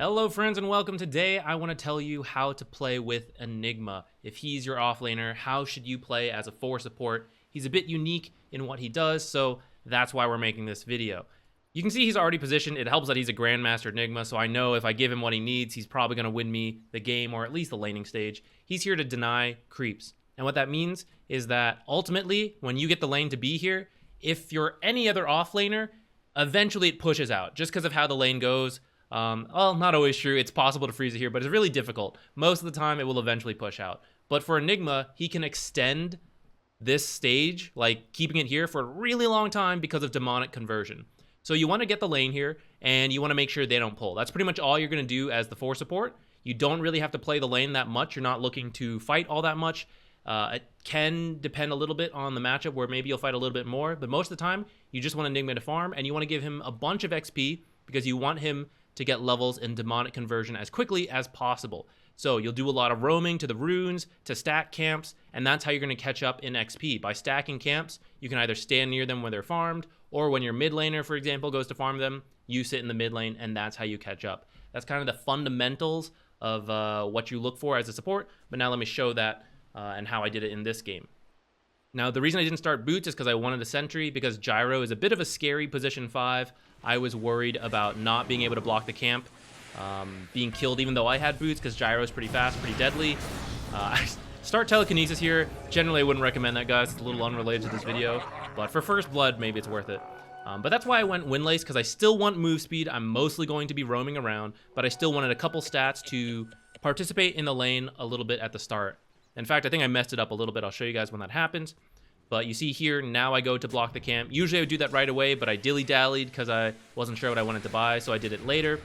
Hello friends and welcome. Today I want to tell you how to play with Enigma. If he's your offlaner, how should you play as a 4 support? He's a bit unique in what he does, so that's why we're making this video. You can see he's already positioned. It helps that he's a Grandmaster Enigma, so I know if I give him what he needs, he's probably going to win me the game or at least the laning stage. He's here to deny creeps. And what that means is that ultimately, when you get the lane to be here, if you're any other offlaner, eventually it pushes out just because of how the lane goes. Well, not always true. It's possible to freeze it here, but it's really difficult. Most of the time, it will eventually push out. But for Enigma, he can extend this stage, like keeping it here for a really long time because of demonic conversion. So you want to get the lane here, and you want to make sure they don't pull. That's pretty much all you're going to do as the 4 support. You don't really have to play the lane that much. You're not looking to fight all that much. It can depend a little bit on the matchup where maybe you'll fight a little bit more, but most of the time, you just want Enigma to farm, and you want to give him a bunch of XP because you want him to get levels in demonic conversion as quickly as possible. So you'll do a lot of roaming to the runes, to stack camps, and that's how you're going to catch up in XP. By stacking camps, you can either stand near them when they're farmed, or when your mid laner, for example, goes to farm them, you sit in the mid lane, and that's how you catch up. That's kind of the fundamentals of what you look for as a support, but now let me show that and how I did it in this game. Now, the reason I didn't start boots is because I wanted a sentry, because Gyro is a bit of a scary position 5. I was worried about not being able to block the camp, being killed even though I had boots, because Gyro is pretty fast, pretty deadly. Start telekinesis here. Generally, I wouldn't recommend that, guys. It's a little unrelated to this video, but for first blood, maybe it's worth it. But that's why I went Windlace, because I still want move speed. I'm mostly going to be roaming around, but I still wanted a couple stats to participate in the lane a little bit at the start. In fact, I think I messed it up a little bit. I'll show you guys when that happens. But you see here, now I go to block the camp. Usually I would do that right away, but I dilly-dallied because I wasn't sure what I wanted to buy, so I did it later.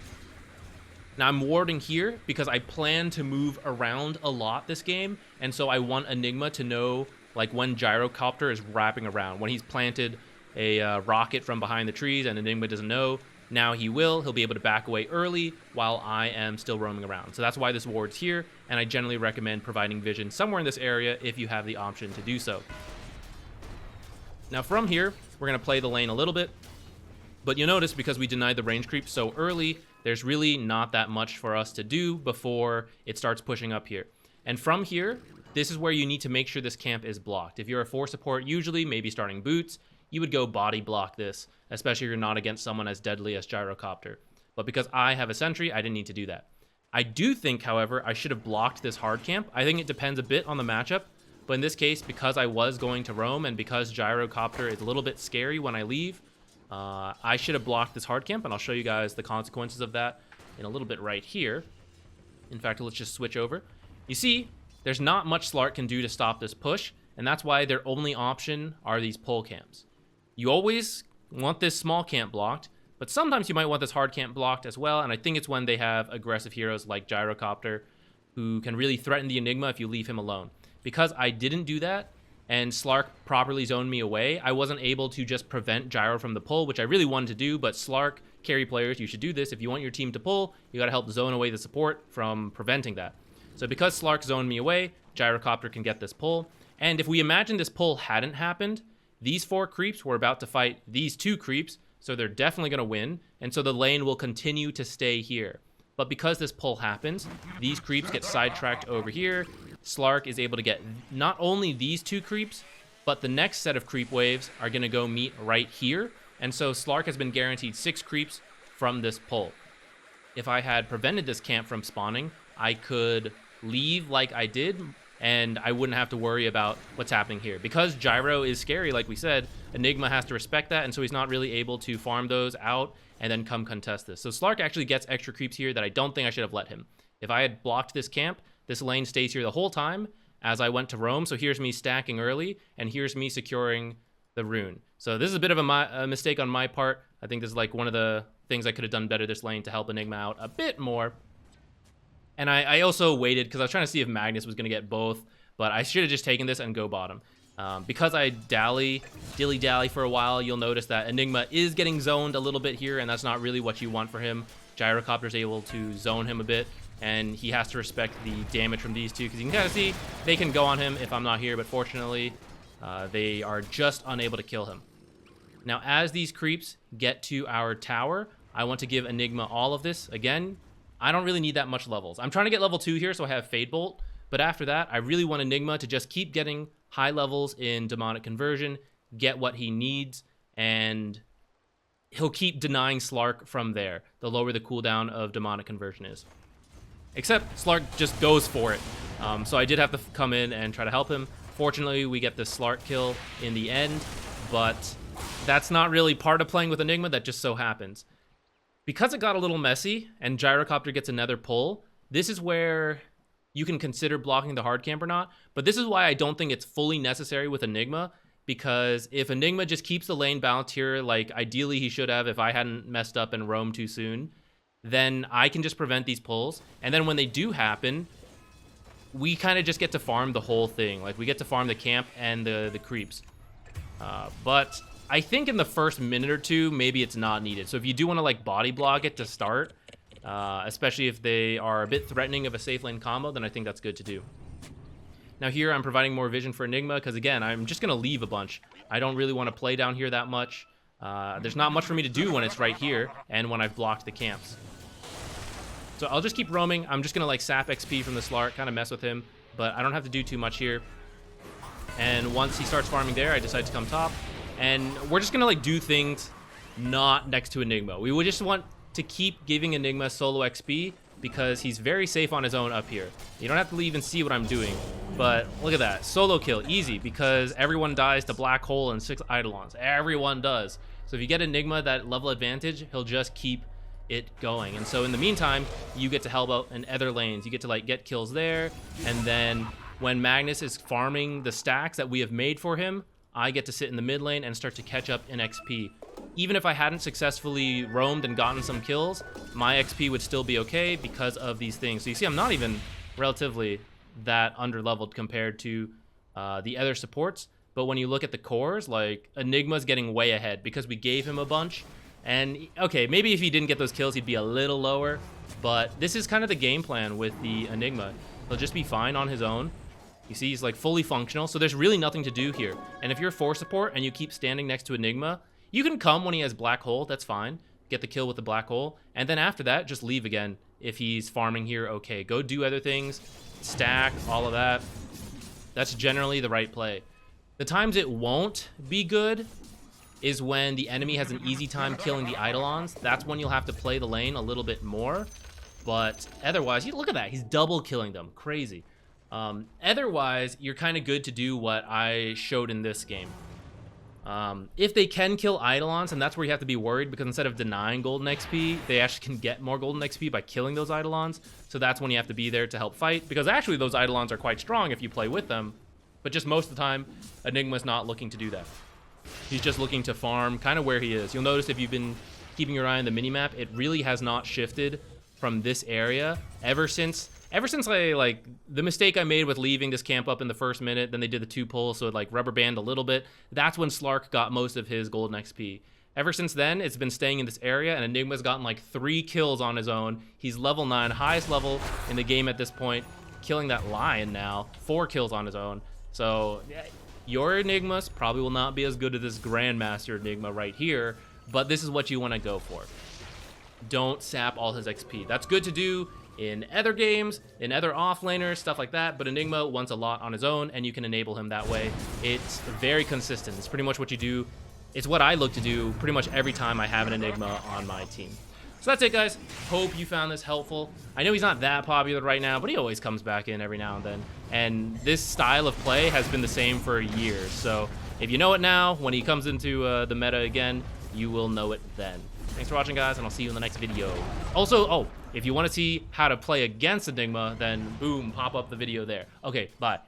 Now I'm warding here because I plan to move around a lot this game, and so I want Enigma to know like when Gyrocopter is wrapping around. When he's planted a rocket from behind the trees and Enigma doesn't know, now he will. He'll be able to back away early while I am still roaming around. So that's why this ward's here, and I generally recommend providing vision somewhere in this area if you have the option to do so. Now from here, we're going to play the lane a little bit, but you'll notice because we denied the range creep so early, there's really not that much for us to do before it starts pushing up here. And from here, this is where you need to make sure this camp is blocked. If you're a 4 support, usually maybe starting boots, you would go body block this, especially if you're not against someone as deadly as Gyrocopter. But because I have a sentry, I didn't need to do that. I do think, however, I should have blocked this hard camp. I think it depends a bit on the matchup. But in this case, because I was going to roam and because Gyrocopter is a little bit scary when I leave, I should have blocked this hard camp, and I'll show you guys the consequences of that in a little bit right here. In fact, let's just switch over. You see, there's not much Slark can do to stop this push, and that's why their only option are these pull camps. You always want this small camp blocked, but sometimes you might want this hard camp blocked as well, and I think it's when they have aggressive heroes like Gyrocopter who can really threaten the Enigma if you leave him alone. Because I didn't do that, and Slark properly zoned me away, I wasn't able to just prevent Gyro from the pull, which I really wanted to do, but Slark, carry players, you should do this. If you want your team to pull, you gotta help zone away the support from preventing that. So because Slark zoned me away, Gyrocopter can get this pull, and if we imagine this pull hadn't happened, these 4 creeps were about to fight these 2 creeps, so they're definitely gonna win, and so the lane will continue to stay here. But because this pull happens, these creeps get sidetracked over here. Slark is able to get not only these 2 creeps, but the next set of creep waves are going to go meet right here. And so Slark has been guaranteed 6 creeps from this pull. If I had prevented this camp from spawning, I could leave like I did, and I wouldn't have to worry about what's happening here. Because Gyro is scary, like we said, Enigma has to respect that, and so he's not really able to farm those out and then come contest this. So Slark actually gets extra creeps here that I don't think I should have let him. If I had blocked this camp, this lane stays here the whole time as I went to roam. So here's me stacking early, and here's me securing the rune. So this is a bit of a mistake on my part. I think this is like one of the things I could have done better this lane to help Enigma out a bit more. And I also waited because I was trying to see if Magnus was going to get both, but I should have just taken this and go bottom. Because I dilly-dally for a while, you'll notice that Enigma is getting zoned a little bit here, and that's not really what you want for him. Gyrocopter's able to zone him a bit, and he has to respect the damage from these 2, because you can kind of see they can go on him if I'm not here, but fortunately, they are just unable to kill him. Now, as these creeps get to our tower, I want to give Enigma all of this. Again, I don't really need that much levels. I'm trying to get level 2 here, so I have Fade Bolt. But after that, I really want Enigma to just keep getting high levels in Demonic Conversion, get what he needs, and he'll keep denying Slark from there, the lower the cooldown of Demonic Conversion is. Except Slark just goes for it. So I did have to come in and try to help him. Fortunately, we get the Slark kill in the end, but that's not really part of playing with Enigma, that just so happens. Because it got a little messy and Gyrocopter gets another pull, this is where you can consider blocking the hard camp or not, but this is why I don't think it's fully necessary with Enigma, because if Enigma just keeps the lane balanced here, like ideally he should have if I hadn't messed up and roamed too soon, then I can just prevent these pulls, and then when they do happen, we kind of just get to farm the whole thing. Like, we get to farm the camp and the creeps. But I think in the first minute or two, maybe it's not needed. So if you do want to, like, body block it to start, especially if they are a bit threatening of a safe lane combo, then I think that's good to do. Now here, I'm providing more vision for Enigma, because again, I'm just going to leave a bunch. I don't really want to play down here that much. There's not much for me to do when it's right here, and when I've blocked the camps. So I'll just keep roaming. I'm just going to like sap XP from the Slark, kind of mess with him, but I don't have to do too much here. And once he starts farming there, I decide to come top. And we're just going to like do things not next to Enigma. We would just want to keep giving Enigma solo XP because he's very safe on his own up here. You don't have to even see what I'm doing, but look at that. Solo kill, easy, because everyone dies to Black Hole and 6 Eidolons. Everyone does. So if you get Enigma that level advantage, he'll just keep it going. And so in the meantime, you get to help out in other lanes. You get to like get kills there, and then when Magnus is farming the stacks that we have made for him, I get to sit in the mid lane and start to catch up in XP. Even if I hadn't successfully roamed and gotten some kills, my XP would still be okay because of these things. So you see, I'm not even relatively that underleveled compared to the other supports. But when you look at the cores, like Enigma's getting way ahead because we gave him a bunch. And okay, maybe if he didn't get those kills, he'd be a little lower. But this is kind of the game plan with the Enigma. He'll just be fine on his own. You see, he's like fully functional, so there's really nothing to do here. And if you're 4 support and you keep standing next to Enigma, you can come when he has Black Hole, that's fine. Get the kill with the Black Hole. And then after that, just leave again. If he's farming here, okay. Go do other things, stack, all of that. That's generally the right play. The times it won't be good is when the enemy has an easy time killing the Eidolons. That's when you'll have to play the lane a little bit more. But otherwise, look at that. He's double killing them. Crazy. Otherwise, you're kind of good to do what I showed in this game. If they can kill Eidolons, and that's where you have to be worried, because instead of denying golden XP, they actually can get more golden XP by killing those Eidolons. So that's when you have to be there to help fight, because actually those Eidolons are quite strong if you play with them. But just most of the time, Enigma's not looking to do that. He's just looking to farm kind of where he is. You'll notice if you've been keeping your eye on the minimap, it really has not shifted from this area ever since I, like, the mistake I made with leaving this camp up in the first minute, then they did the 2 pulls, so it, like, rubber band a little bit. That's when Slark got most of his golden XP. Ever since then, it's been staying in this area, and Enigma's gotten, like, 3 kills on his own. He's level 9, highest level in the game at this point, killing that lion now. 4 kills on his own. So, your Enigmas probably will not be as good as this Grandmaster Enigma right here, but this is what you want to go for. Don't sap all his XP. That's good to do in other games, in other offlaners, stuff like that, but Enigma wants a lot on his own, and you can enable him that way. It's very consistent. It's pretty much what you do. It's what I look to do pretty much every time I have an Enigma on my team. So that's it, guys. Hope you found this helpful. I know he's not that popular right now, but he always comes back in every now and then. And this style of play has been the same for years. So if you know it now, when he comes into the meta again, you will know it then. Thanks for watching, guys, and I'll see you in the next video. Also, if you want to see how to play against Enigma, then boom, pop up the video there. Okay, bye.